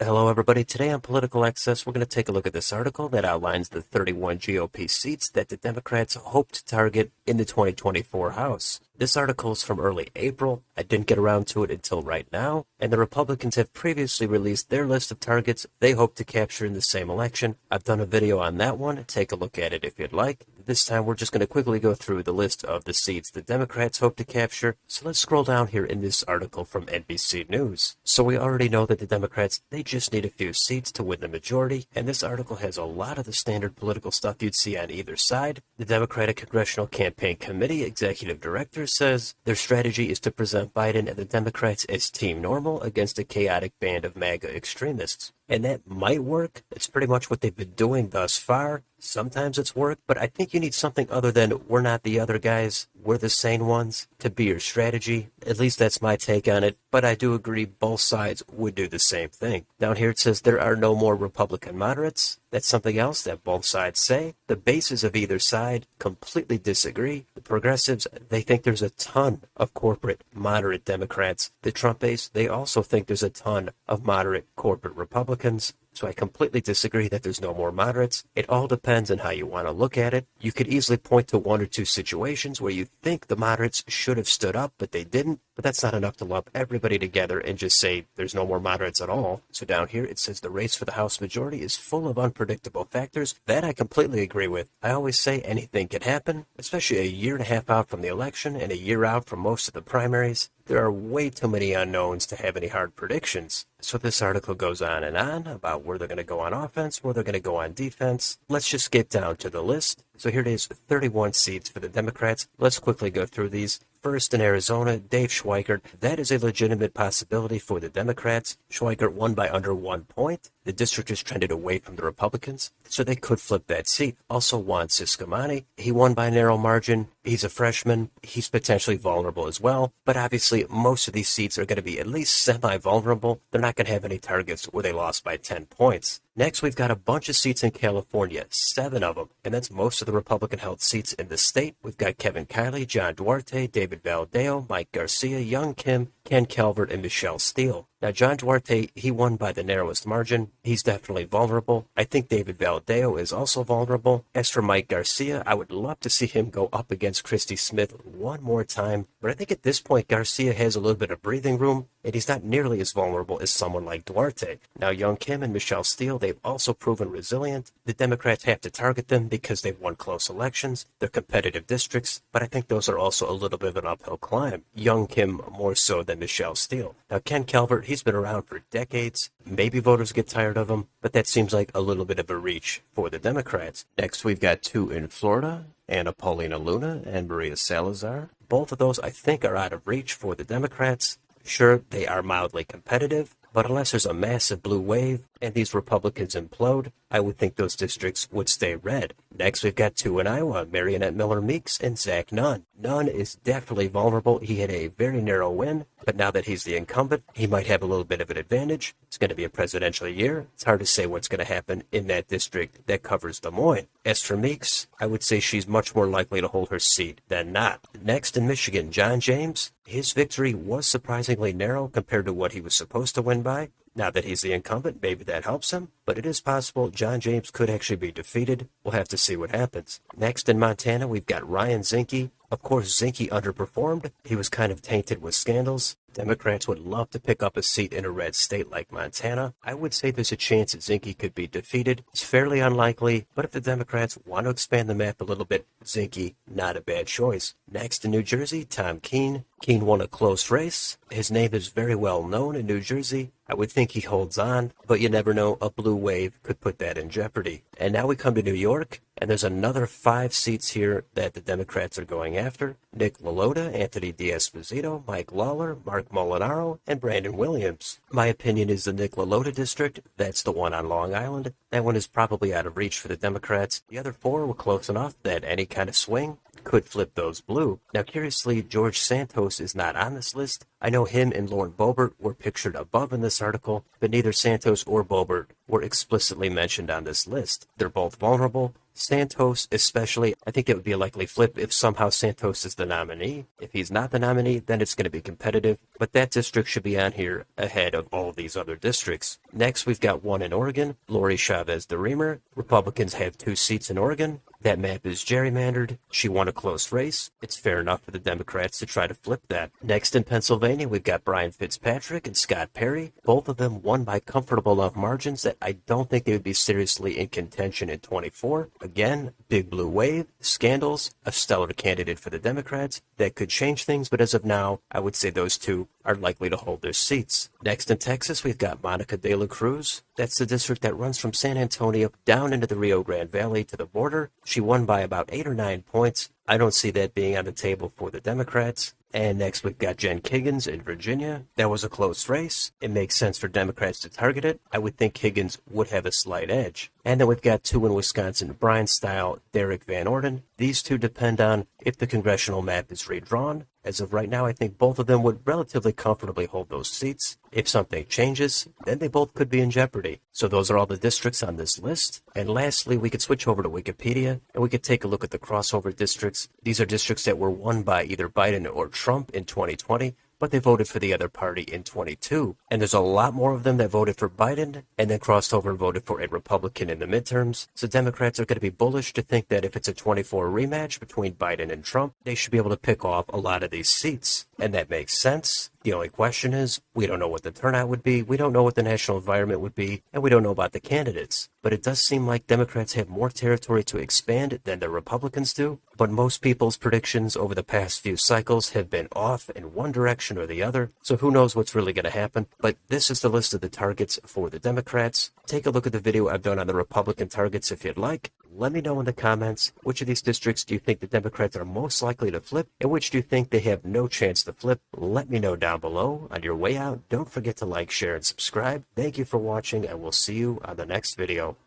Hello, everybody. Today on Political Access, we're going to take a look at this article that outlines the 31 GOP seats that the Democrats hope to target in the 2024 House. This article is from early April. I didn't get around to it until right now, and the Republicans have previously released their list of targets they hope to capture in the same election. I've done a video on that one. Take a look at it if you'd like. This time, we're just going to quickly go through the list of the seats the Democrats hope to capture. So let's scroll down here in this article from NBC News. So we already know that the Democrats, they just need a few seats to win the majority, and this article has a lot of the standard political stuff you'd see on either side. The Democratic Congressional Campaign Committee Executive Director says their strategy is to present Biden and the Democrats as Team Normal against a chaotic band of MAGA extremists. And that might work. It's pretty much what they've been doing thus far. Sometimes it's worked, but I think you need something other than we're not the other guys, we're the sane ones to be your strategy. At least that's my take on it, but I do agree both sides would do the same thing. Down here it says there are no more Republican moderates. That's something else that both sides say. The bases of either side completely disagree. The progressives, they think there's a ton of corporate moderate Democrats. The Trump base, they also think there's a ton of moderate corporate Republicans. So I completely disagree that there's no more moderates. It all depends on how you want to look at it. You could easily point to one or two situations where you think the moderates should have stood up, but they didn't. But that's not enough to lump everybody together and just say there's no more moderates at all. So down here it says the race for the House majority is full of unpredictable factors. That I completely agree with. I always say anything can happen, especially a year and a half out from the election and a year out from most of the primaries. There are way too many unknowns to have any hard predictions. So this article goes on about where they're going to go on offense, where they're going to go on defense. Let's just get down to the list. So here it is, 31 seats for the Democrats. Let's quickly go through these. First in Arizona, Dave Schweikert. That is a legitimate possibility for the Democrats. Schweikert won by under 1 point. The district is trended away from the Republicans, so they could flip that seat. Also Juan Ciscomani. He won by a narrow margin. He's a freshman. He's potentially vulnerable as well. But obviously, most of these seats are going to be at least semi-vulnerable. They're not going to have any targets where they lost by 10 points. Next, we've got a bunch of seats in California, 7 of them, and that's most of the Republican-held seats in the state. We've got Kevin Kiley, John Duarte, David Valadao, Mike Garcia, Young Kim, Ken Calvert, and Michelle Steele. Now, John Duarte, he won by the narrowest margin. He's definitely vulnerable. I think David Valadao is also vulnerable. As for Mike Garcia, I would love to see him go up against Christy Smith one more time. But I think at this point, Garcia has a little bit of breathing room, and he's not nearly as vulnerable as someone like Duarte. Now, Young Kim and Michelle Steele, they've also proven resilient. The Democrats have to target them because they've won close elections. They're competitive districts, but I think those are also a little bit of an uphill climb. Young Kim more so than Michelle Steele. Now, Ken Calvert, he's been around for decades. Maybe voters get tired of him, but that seems like a little bit of a reach for the Democrats. Next, we've got 2 in Florida, Anna Paulina Luna and Maria Salazar. Both of those, I think, are out of reach for the Democrats. Sure, they are mildly competitive, but unless there's a massive blue wave and these Republicans implode, I would think those districts would stay red. Next, we've got 2 in Iowa, Marionette Miller Meeks and Zach Nunn. Nunn is definitely vulnerable. He had a very narrow win, but now that he's the incumbent, he might have a little bit of an advantage. It's going to be a presidential year. It's hard to say what's going to happen in that district that covers Des Moines. As for Meeks, I would say she's much more likely to hold her seat than not. Next in Michigan, John James. His victory was surprisingly narrow compared to what he was supposed to win by. Now that he's the incumbent, maybe that helps him, but it is possible John James could actually be defeated. We'll have to see what happens. Next in Montana, we've got Ryan Zinke. Of course, Zinke underperformed. He was kind of tainted with scandals. Democrats would love to pick up a seat in a red state like Montana. I would say there's a chance that Zinke could be defeated. It's fairly unlikely, but if the Democrats want to expand the map a little bit, Zinke, not a bad choice. Next in New Jersey, Tom Keene. Keene won a close race. His name is very well known in New Jersey. I would think he holds on, but you never know, a blue wave could put that in jeopardy. And now we come to New York, and there's another 5 seats here that the Democrats are going after. Nick LaLota, Anthony D'Esposito, Mike Lawler, Mark Molinaro, and Brandon Williams. My opinion is the Nick LaLota district. That's the one on Long Island. That one is probably out of reach for the Democrats. The other 4 were close enough that any kind of swing could flip those blue. Now, curiously, George Santos is not on this list. I know him and Lauren Boebert were pictured above in this article, but neither Santos or Boebert were explicitly mentioned on this list. They're both vulnerable. Santos especially, I think it would be a likely flip if somehow Santos is the nominee. If he's not the nominee, then it's going to be competitive, but that district should be on here ahead of all these other districts. Next, we've got one in Oregon, Lori Chavez the Reamer. Republicans have 2 seats in Oregon. That map is gerrymandered. She won a close race. It's fair enough for the Democrats to try to flip that. Next in Pennsylvania, we've got Brian Fitzpatrick and Scott Perry. Both of them won by comfortable enough margins that I don't think they would be seriously in contention in 24. Again, big blue wave, scandals, a stellar candidate for the Democrats. That could change things, but as of now, I would say those two are likely to hold their seats. Next in Texas, we've got Monica de la Cruz. That's the district that runs from San Antonio down into the Rio Grande Valley to the border. She won by about 8 or 9 points. I don't see that being on the table for the Democrats. And next we've got Jen Higgins in Virginia. That was a close race. It makes sense for Democrats to target it. I would think Higgins would have a slight edge. And then we've got 2 in Wisconsin, Brian Style, Derek Van Orden. These 2 depend on if the congressional map is redrawn. As of right now, I think both of them would relatively comfortably hold those seats. If something changes, then they both could be in jeopardy. So those are all the districts on this list. And lastly, we could switch over to Wikipedia, and we could take a look at the crossover districts. These are districts that were won by either Biden or Trump in 2020, but they voted for the other party in 22. And there's a lot more of them that voted for Biden and then crossed over and voted for a Republican in the midterms. So Democrats are going to be bullish to think that if it's a 24 rematch between Biden and Trump, they should be able to pick off a lot of these seats. And that makes sense. The only question is, we don't know what the turnout would be, we don't know what the national environment would be, and we don't know about the candidates. But it does seem like Democrats have more territory to expand than the Republicans do. But most people's predictions over the past few cycles have been off in one direction or the other, so who knows what's really going to happen. But this is the list of the targets for the Democrats. Take a look at the video I've done on the Republican targets if you'd like. Let me know in the comments, which of these districts do you think the Democrats are most likely to flip, and which do you think they have no chance to flip? Let me know down below. On your way out, don't forget to like, share, and subscribe. Thank you for watching, and we'll see you on the next video.